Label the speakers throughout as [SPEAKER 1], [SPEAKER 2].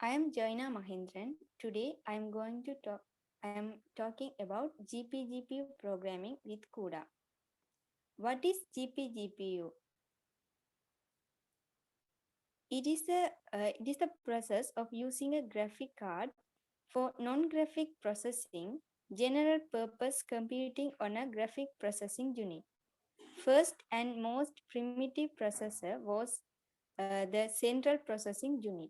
[SPEAKER 1] I am Jaina Mahendran. Today I am talking about GPGPU programming with CUDA. What is GPGPU? It is the process of using a graphic card for non-graphic processing, general purpose computing on a graphic processing unit. First and most primitive processor was the central processing unit.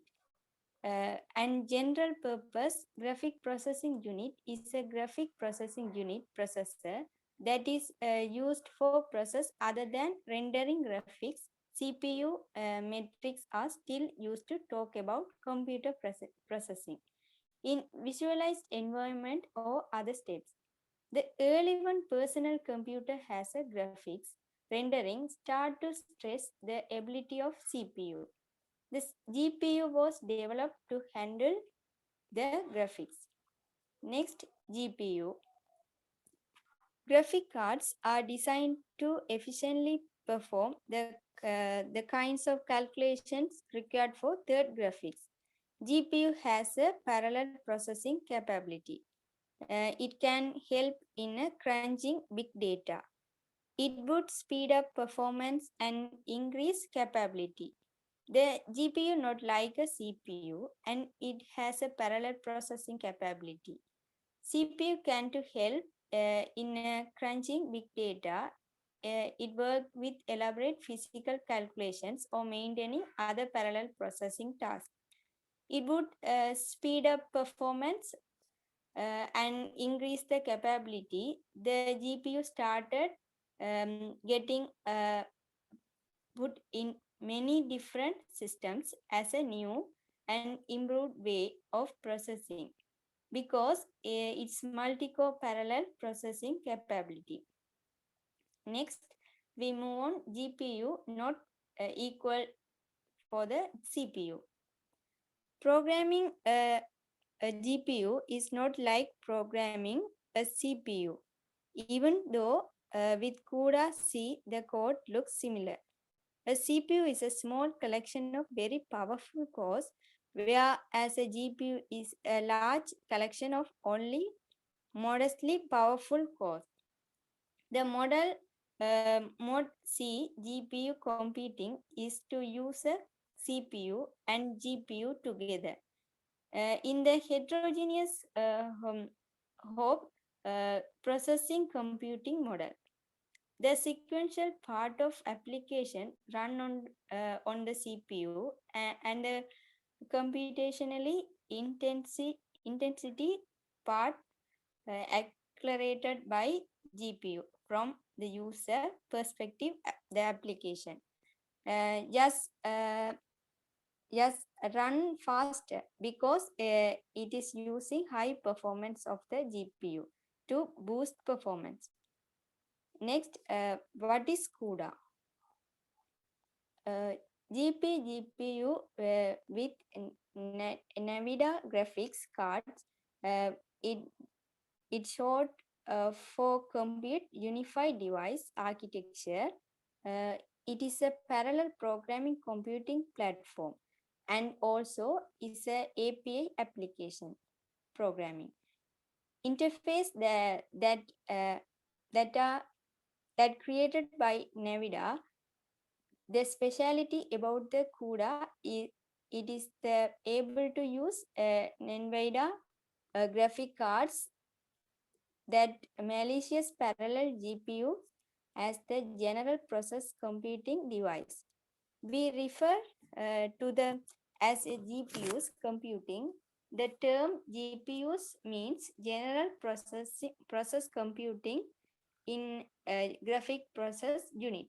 [SPEAKER 1] And general purpose graphic processing unit is a graphic processing unit processor that is used for process other than rendering graphics. CPU metrics are still used to talk about computer processing in visualized environment or other steps. The early one personal computer has a graphics rendering start to stress the ability of CPU. This GPU was developed to handle the graphics. Next, GPU. Graphic cards are designed to efficiently perform the kinds of calculations required for third graphics. GPU has a parallel processing capability. It can help in crunching big data. It would speed up performance and increase capability. The GPU not like a CPU and it has a parallel processing capability. CPU can to help in crunching big data. It work with elaborate physical calculations or maintaining other parallel processing tasks. It would speed up performance and increase the capability. The GPU started getting put in many different systems as a new and improved way of processing because it's multi-core parallel processing capability. Next, we move on GPU not equal for the CPU. Programming a GPU is not like programming a CPU, even though with CUDA C the code looks similar. A CPU is a small collection of very powerful cores, whereas a GPU is a large collection of only modestly powerful cores. The Mod C GPU computing is to use a CPU and GPU together. In the heterogeneous hope processing computing model, the sequential part of application run on the CPU and the computationally intensity part accelerated by GPU from the user perspective, the application. Just run faster because it is using high performance of the GPU to boost performance. Next, what is CUDA? GPGPU with NVIDIA graphics cards. Uh, it it's short for Compute Unified Device Architecture. Uh, it is a parallel programming computing platform and also is a API application programming interface that created by NVIDIA. The speciality about the CUDA is it is able to use NVIDIA graphic cards that malicious parallel GPU as the general process computing device. We refer to the as a GPUs computing. The term GPUs means general process computing in a graphic process unit.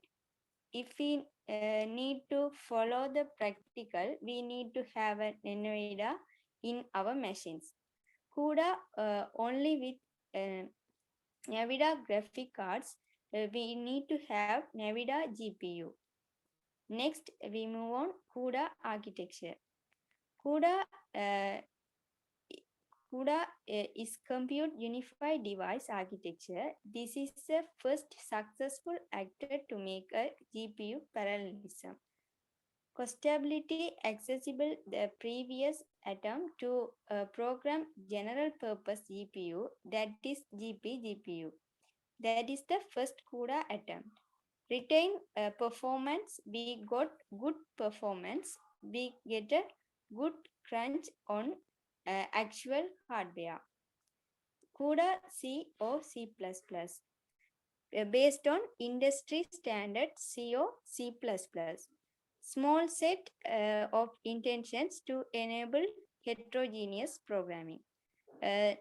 [SPEAKER 1] If we need to follow the practical, we need to have an NVIDIA in our machines. CUDA only with NVIDIA graphic cards, we need to have NVIDIA GPU. Next, we move on CUDA architecture. CUDA is Compute Unified Device Architecture. This is the first successful attempt to make a GPU parallelism. Costability accessible the previous attempt to program general purpose GPU, that is GPGPU. That is the first CUDA attempt. Retain performance, we got good performance, we get a good crunch on actual hardware. CUDA C or C++, based on industry standard C or C++. Small set of intentions to enable heterogeneous programming. A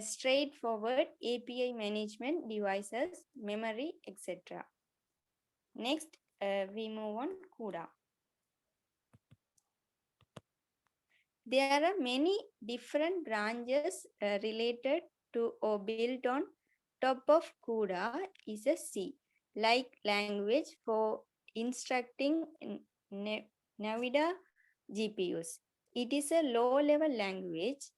[SPEAKER 1] straightforward API management devices, memory, etc. Next, we move on CUDA. There are many different branches related to or built on top of CUDA is a C, like language for instructing NVIDIA GPUs. It is a low-level language.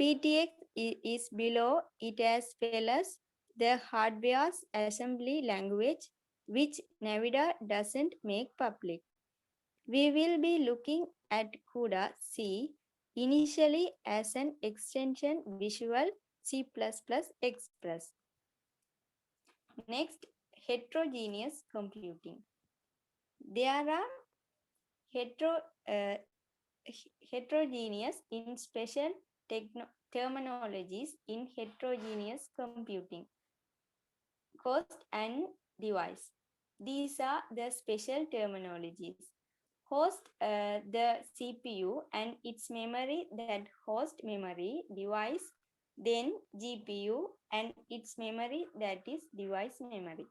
[SPEAKER 1] PTX is below it as well as the hardware's assembly language, which NVIDIA doesn't make public. We will be looking at CUDA C initially as an extension Visual C++ Express. Next, heterogeneous computing. There are hetero, uh, heterogeneous in special terminologies in heterogeneous computing. Host and device. These are the special terminologies. Host the CPU and its memory, that host memory device, then GPU and its memory, that is device memory.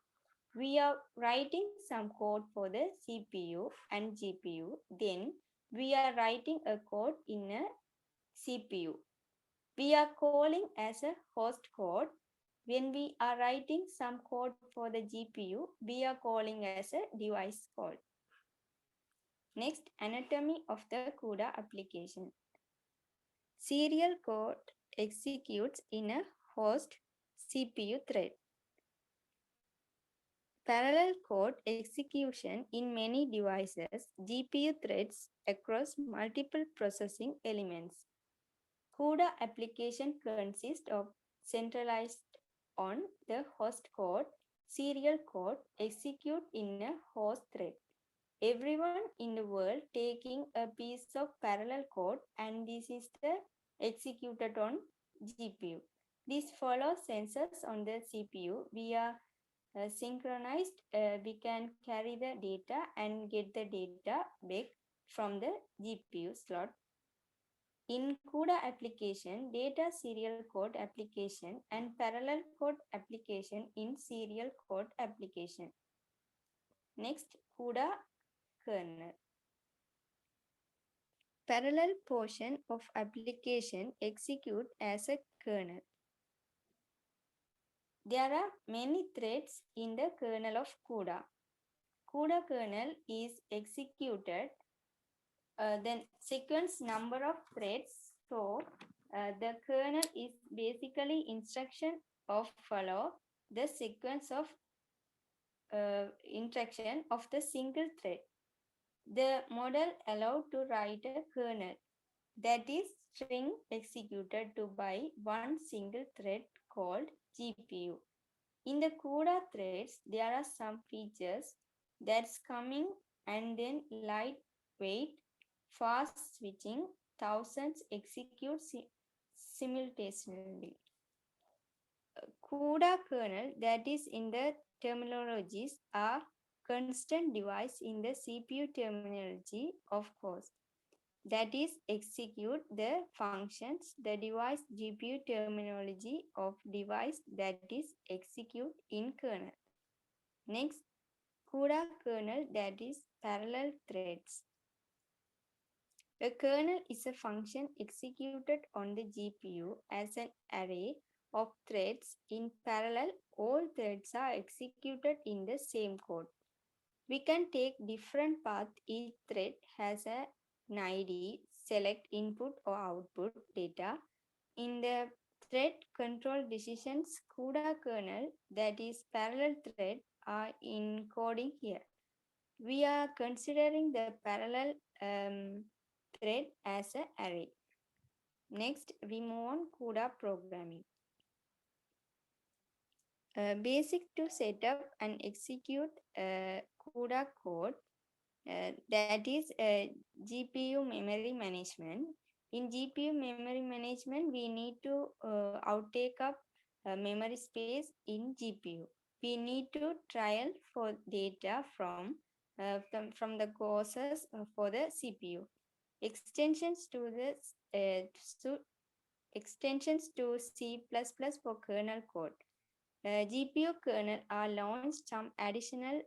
[SPEAKER 1] We are writing some code for the CPU and GPU, then we are writing a code in a CPU. We are calling as a host code. When we are writing some code for the GPU, we are calling as a device code. Next, anatomy of the CUDA application. Serial code executes in a host CPU thread. Parallel code execution in many devices, GPU threads across multiple processing elements. CUDA application consists of centralized on the host code, serial code execute in a host thread. Everyone in the world taking a piece of parallel code, and this is the executed on GPU. This follows sensors on the CPU. We are synchronized. We can carry the data and get the data back from the GPU slot. In CUDA application, data serial code application and parallel code application in serial code application. Next, CUDA kernel. Parallel portion of application execute as a kernel. There are many threads in the kernel of CUDA. CUDA kernel is executed, then sequence number of threads. So the kernel is basically instruction of follow the sequence of instruction of the single thread. The model allowed to write a kernel, that is string executed to by one single thread called GPU. In the CUDA threads, there are some features that's coming, and then lightweight, fast switching, thousands execute simultaneously. CUDA kernel, that is in the terminologies, are constant device in the CPU terminology, of course. That is execute the functions, the device GPU terminology of device, that is execute in kernel. Next, CUDA kernel, that is parallel threads. A kernel is a function executed on the GPU as an array of threads in parallel. All threads are executed in the same code. We can take different paths. Each thread has an ID, select input or output data. In the thread control decisions, CUDA kernel, that is parallel thread, are encoding here. We are considering the parallel thread as an array. Next, we move on CUDA programming. Basic to set up and execute CUDA code, that is GPU memory management. In GPU memory management, we need to outtake up memory space in GPU. We need to trial for data from the courses for the CPU. Extensions to the to extensions to C++ for kernel code. GPU kernel are launched some additional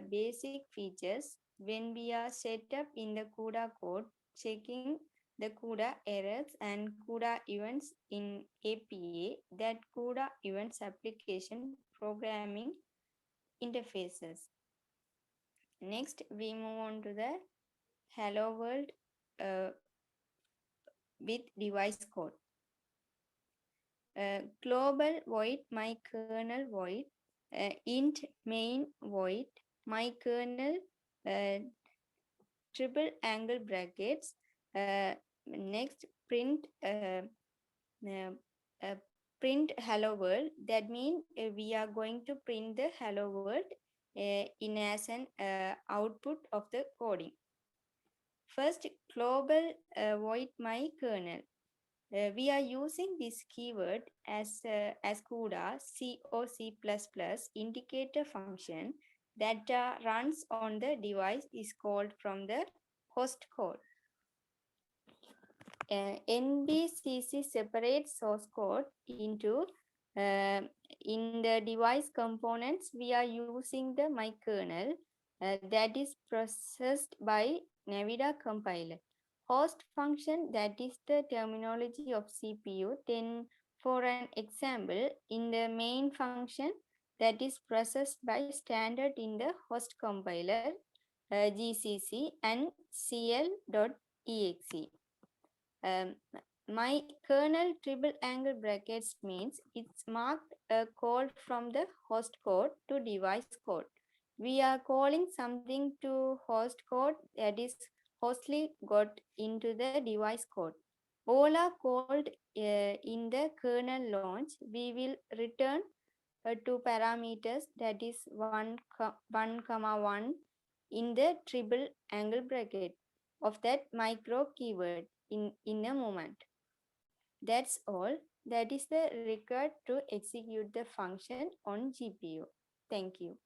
[SPEAKER 1] basic features when we are set up in the CUDA code, checking the CUDA errors and CUDA events in APA, that CUDA events application programming interfaces. Next, we move on to the Hello World uh, with device code. Global void my kernel void int main void my kernel uh, triple angle brackets. Next, uh, uh, print hello world. That means we are going to print the hello world in as an output of the coding. First, global void my kernel. We are using this keyword as CUDA C indicator function that runs on the device is called from the host code. NBCC separates source code into uh, in the device components. We are using the my kernel that is processed by Nvidia compiler. Host function, that is the terminology of CPU. Then for an example, in the main function that is processed by standard in the host compiler GCC and cl.exe. Um, my kernel triple angle brackets means it's marked a call from the host code to device code. We are calling something to host code, that is hostly got into the device code. All are called in the kernel launch. We will return two parameters, that is 1, 1 in the triple angle bracket of that micro keyword in a moment. That's all. That is the required to execute the function on GPU. Thank you.